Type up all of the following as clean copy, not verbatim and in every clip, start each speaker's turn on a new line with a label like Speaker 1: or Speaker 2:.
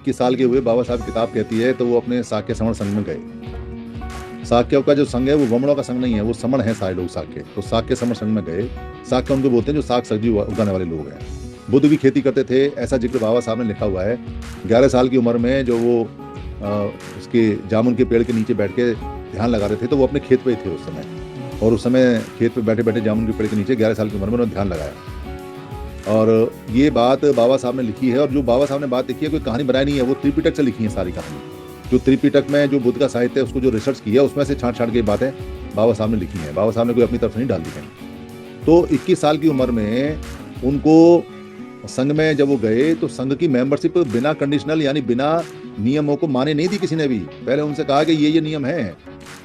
Speaker 1: 21 साल के हुए, बाबा साहब किताब कहती है, तो वो अपने साक्य समण संघ में गए। साक्य का जो संघ है वो वमणों का संघ नहीं है, वो समण है सारे लोग साक्य। तो साक्य समण संघ में गए। साक्य उनको बोलते हैं जो साग सब्जी उगाने वाले लोग हैं। बुद्ध भी खेती करते थे, ऐसा जिक्र बाबा साहब ने लिखा हुआ है। 11 साल की उम्र में जो वो उसके जामुन के पेड़ के नीचे बैठ के ध्यान लगा रहे थे, तो वो अपने खेत पे ही थे उस समय। और उस समय खेत पे बैठे बैठे जामुन के पेड़ के नीचे 11 साल की उम्र में उन्होंने ध्यान लगाया। और ये बात बाबा साहब ने लिखी है। और जो बाबा साहब ने बात लिखी है, कोई कहानी बनाई नहीं है, वो त्रिपिटक से लिखी है सारी कहानी। जो त्रिपिटक में जो बुद्ध का साहित्य है, उसको जो रिसर्च की है, उसमें से छांट छांट के बातें बाबा साहब ने लिखी हैं। बाबा साहब ने कोई अपनी तरफ से नहीं डाल दी है। तो 21 साल की उम्र में उनको संघ में जब वो गए, तो संघ की मेंबरशिप बिना कंडीशनल यानी बिना नियमों को माने नहीं दी किसी ने भी। पहले उनसे कहा कि ये नियम है,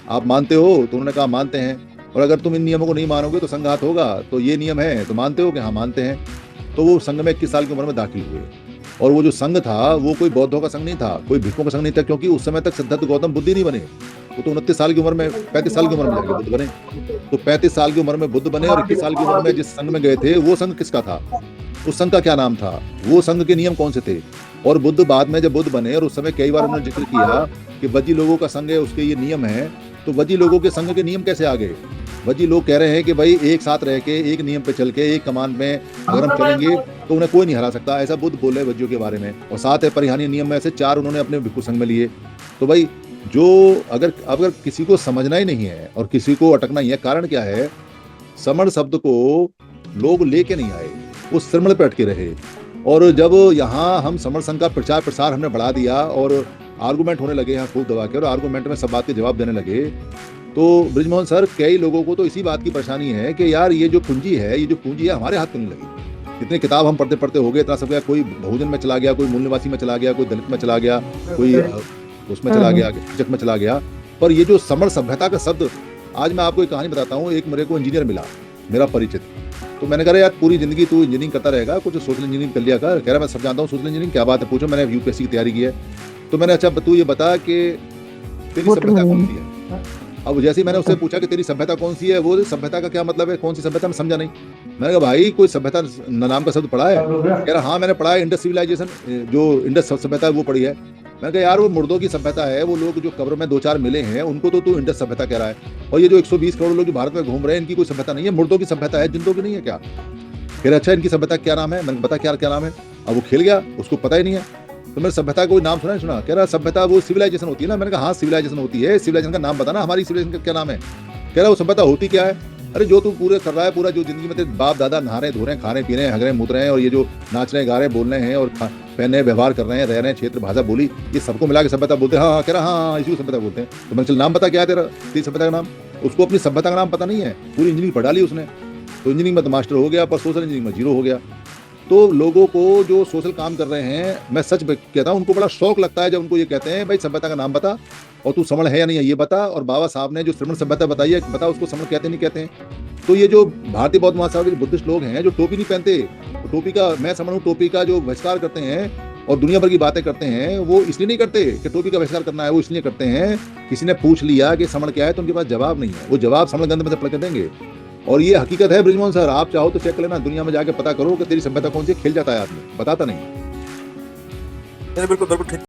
Speaker 1: आप मानते हो? तो उन्होंने कहा मानते हैं। और अगर तुम इन नियमों को नहीं मानोगे तो संघात होगा, तो ये नियम है, तो मानते हो? कि हाँ मानते हैं। तो वो संघ में 21 साल की उम्र में दाखिल हुए। और वो जो संघ था वो कोई बौद्धों का संघ नहीं था, कोई भिक्षुओं का संघ नहीं था, क्योंकि उस समय तक सिद्धार्थ गौतम बुद्ध ही नहीं बने। वो तो 29 साल की उम्र में, 35 साल की उम्र में जाके बुद्ध बने। तो 35 साल की उम्र में बुद्ध बने। और 21 साल की उम्र में जिस संघ में गए थे, वो संघ किसका था? उस संघ का क्या नाम था? वो संघ के नियम कौन से थे? और बुद्ध बाद में जब बुद्ध बने, और उस समय कई बार उन्होंने जिक्र किया कि वज्जी लोगों का संघ है, उसके ये नियम है। तो वज्जी लोगों के संघ के नियम कैसे आ गए? वज्जी लोग कह रहे हैं कि भाई एक साथ रह के, एक नियम पे चल के, एक कमांड में अगर हम चलेंगे तो उन्हें कोई नहीं हरा सकता। ऐसा बुद्ध बोले वज्जियों के बारे में। और 7 है परिहानीय नियम में से 4 उन्होंने अपने भिक्षु संघ में लिए। तो भाई जो अगर किसी को समझना ही नहीं है और किसी को अटकना ही है, कारण क्या है? समण शब्द को लोग लेके नहीं आए, वो श्रमण पे अटके रहे। और जब यहाँ हम समण संघ का प्रचार प्रसार हमने बढ़ा दिया और आर्गूमेंट होने लगे यहाँ खूब दबा के, और आर्गूमेंट में सब बात के जवाब देने लगे, तो बृजमोहन सर कई लोगों को तो इसी बात की परेशानी है कि यार ये जो पूंजी है हमारे हाथ में नहीं लगी। इतने किताब हम पढ़ते पढ़ते हो गए, इतना सब गया, कोई बहुजन में चला गया, कोई मूल निवासी में चला गया, कोई दलित में चला गया, कोई उसमें चला गया, जग में चला गया। पर ये जो समण सभ्यता का शब्द, आज मैं आपको एक कहानी बताता हूँ। एक मेरे को इंजीनियर मिला, मेरा परिचित। तो मैंने कहा यार पूरी जिंदगी तू इंजीनियरिंग करता रहेगा, कुछ सोशल इंजीनियरिंग कर लिया कर। कह रहा मैं सब जानता हूँ सोशल इंजीनियरिंग, क्या बात है पूछो, मैंने यूपीएससी की तैयारी की है। तो मैंने अच्छा तू ये बता कि तेरी सभ्यता कौन सी है? अब जैसे ही मैंने उससे पूछा कि तेरी सभ्यता कौन सी है, वो सभ्यता का क्या मतलब है, कौन सी सभ्यता, मैं समझा नहीं। मैंने कहा भाई कोई सभ्यता नाम का शब्द पढ़ा है? कह रहा हाँ मैंने पढ़ा है, इंडस सिविलाइजेशन, जो इंडस सभ्यता है वो पढ़ी है। मैंने कहा यार वो मुर्दों की सभ्यता है, वो लोग जो कब्र में 2-4 मिले हैं उनको तो तू इंडस सभ्यता कह रहा है। और ये जो 120 करोड़ लोग जो भारत में घूम रहे हैं, इनकी कोई सभ्यता नहीं है, मुर्दों की सभ्यता है, जिंदों की नहीं है क्या? कह रहे अच्छा इनकी सभ्यता क्या नाम है? मैंने बता क्या नाम है। अब वो खेल गया, उसको पता ही नहीं है। तो मैंने सभ्यता का कोई नाम सुना नहीं सुना? कह रहा सभ्यता वो सिविलाइजेशन होती है ना। मैंने कहा हाँ सिविलाइजेशन होती है, सिविलाइजेशन का नाम बताना, हमारी सिविलाइजेशन का क्या नाम है? कह रहा वो सभ्यता होती क्या है? अरे जो तू पूरे कर रहा है, पूरा जो जिंदगी में तेरे बाप दादा नहा रहे, धो रहे हैं, खा रहे, पी रहे हैं, हग रहे, मुद रहे हैं, और ये जो नाच रहे, गा रहे, बोल रहे हैं, और पहने व्यवहार कर रहे हैं, रह रहे हैं, क्षेत्र भाषा बोली, ये सबको मिला के सभ्यता बोलते हैं। हाँ कह रहा हाँ इसी को सभ्यता बोलते हैं। तो मैंने चल नाम बता क्या है तेरी सभ्यता का नाम? उसको अपनी सभ्यता का नाम पता नहीं है, पूरी इंजीनियरिंग पढ़ा ली उसने। तो इंजीनियरिंग में तो मास्टर हो गया, पर सोशल इंजीनियरिंग में 0 हो गया। तो लोगों को जो सोशल काम कर रहे हैं, मैं सच कहता हूँ, उनको बड़ा शौक लगता है जब उनको ये कहते हैं भाई सभ्यता का नाम बता, और तू समण है या नहीं है ये बता। और बाबा साहब ने जो श्रमण सभ्यता बताई है, बता उसको समण कहते नहीं कहते हैं। तो ये जो भारतीय बौद्ध महासभा के बुद्धिस्ट लोग हैं जो टोपी नहीं पहनते, तो टोपी का मैं समझ हूँ, टोपी का जो बहिष्कार करते हैं और दुनिया भर की बातें करते हैं, वो इसलिए नहीं करते कि टोपी का बहिष्कार करना है, वो इसलिए करते हैं किसी ने पूछ लिया कि समण क्या है, तो उनके पास जवाब नहीं है, वो जवाब समण गंध में से पढ़ के देंगे। और ये हकीकत है बृजमोहन सर, आप चाहो तो चेक कर लेना, दुनिया में जाके पता करो कि तेरी सभ्यता कौन सी है। खेल जाता है आदमी, बताता नहीं।
Speaker 2: बिल्कुल बिल्कुल ठीक।